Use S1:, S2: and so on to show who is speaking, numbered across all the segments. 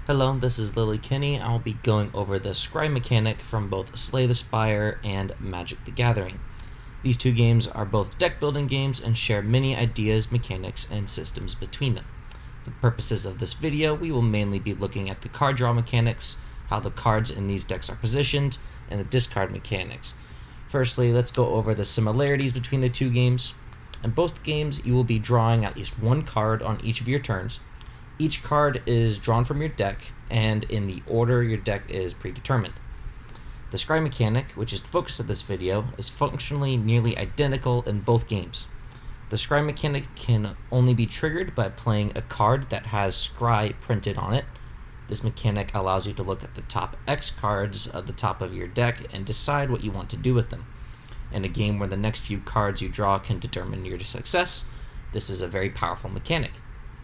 S1: Hello, this is Lily Kinney. I'll be going over the Scry mechanic from both Slay the Spire and Magic the Gathering. These two games are both deck building games and share many ideas, mechanics, and systems between them. For the purposes of this video, we will mainly be looking at the card draw mechanics, how the cards in these decks are positioned, and the discard mechanics. Firstly, let's go over the similarities between the two games. In both games, you will be drawing at least one card on each of your turns. Each card is drawn from your deck, and in the order your deck is predetermined. The Scry mechanic, which is the focus of this video, is functionally nearly identical in both games. The Scry mechanic can only be triggered by playing a card that has Scry printed on it. This mechanic allows you to look at the top X cards at the top of your deck and decide what you want to do with them. In a game where the next few cards you draw can determine your success, this is a very powerful mechanic.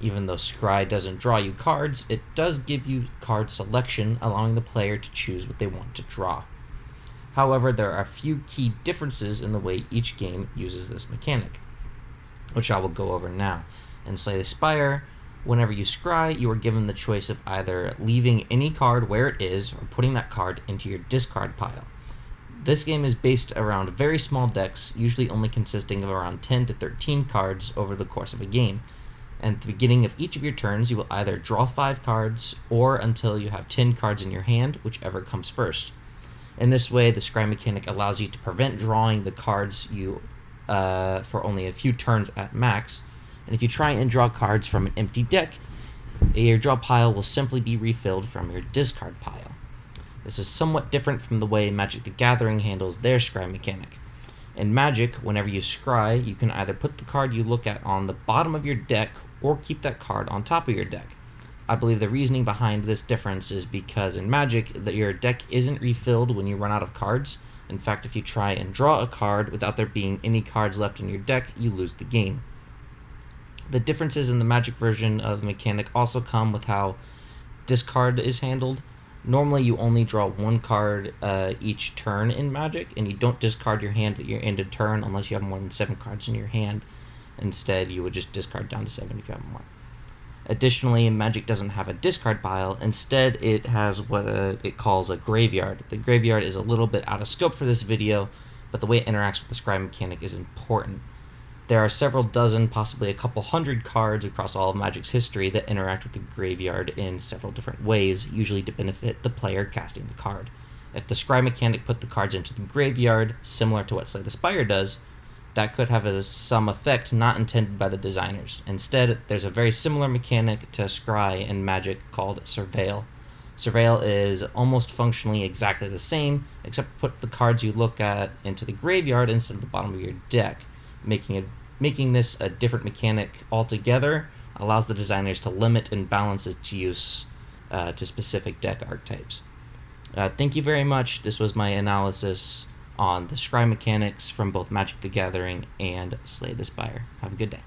S1: Even though Scry doesn't draw you cards, it does give you card selection, allowing the player to choose what they want to draw. However, there are a few key differences in the way each game uses this mechanic, which I will go over now. In Slay the Spire, whenever you Scry, you are given the choice of either leaving any card where it is or putting that card into your discard pile. This game is based around very small decks, usually only consisting of around 10 to 13 cards over the course of a game. And at the beginning of each of your turns, you will either draw 5 cards or until you have 10 cards in your hand, whichever comes first. In this way, the Scry mechanic allows you to prevent drawing the cards for only a few turns at max. And if you try and draw cards from an empty deck, your draw pile will simply be refilled from your discard pile. This is somewhat different from the way Magic the Gathering handles their Scry mechanic. In Magic, whenever you Scry, you can either put the card you look at on the bottom of your deck or keep that card on top of your deck. I believe the reasoning behind this difference is because in Magic, your deck isn't refilled when you run out of cards. In fact, if you try and draw a card without there being any cards left in your deck, you lose the game. The differences in the Magic version of the mechanic also come with how discard is handled. Normally, you only draw one card each turn in Magic, and you don't discard your hand at your end of turn unless you have more than 7 cards in your hand. Instead, you would just discard down to 7 if you have more. Additionally, Magic doesn't have a discard pile. Instead, it has what it calls a graveyard. The graveyard is a little bit out of scope for this video, but the way it interacts with the Scry mechanic is important. There are several dozen, possibly a couple hundred cards across all of Magic's history that interact with the graveyard in several different ways, usually to benefit the player casting the card. If the Scry mechanic put the cards into the graveyard, similar to what Slay the Spire does, that could have some effect not intended by the designers. Instead, there's a very similar mechanic to Scry in Magic called Surveil. Surveil is almost functionally exactly the same, except put the cards you look at into the graveyard instead of the bottom of your deck. Making this a different mechanic altogether allows the designers to limit and balance its use to specific deck archetypes. Thank you very much. This was my analysis on the Scry mechanics from both Magic the Gathering and Slay the Spire. Have a good day.